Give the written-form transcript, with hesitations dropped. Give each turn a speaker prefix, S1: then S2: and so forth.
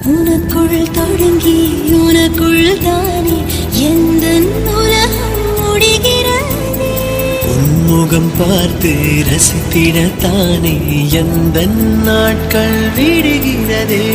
S1: உனக்குள் தொடங்கி உனக்குள் தானே எந்த உலகம் முடிகிறதே.
S2: உன்முகம் பார்த்து ரசித்திடத்தானே எந்த நாட்கள் விடுகிறதே.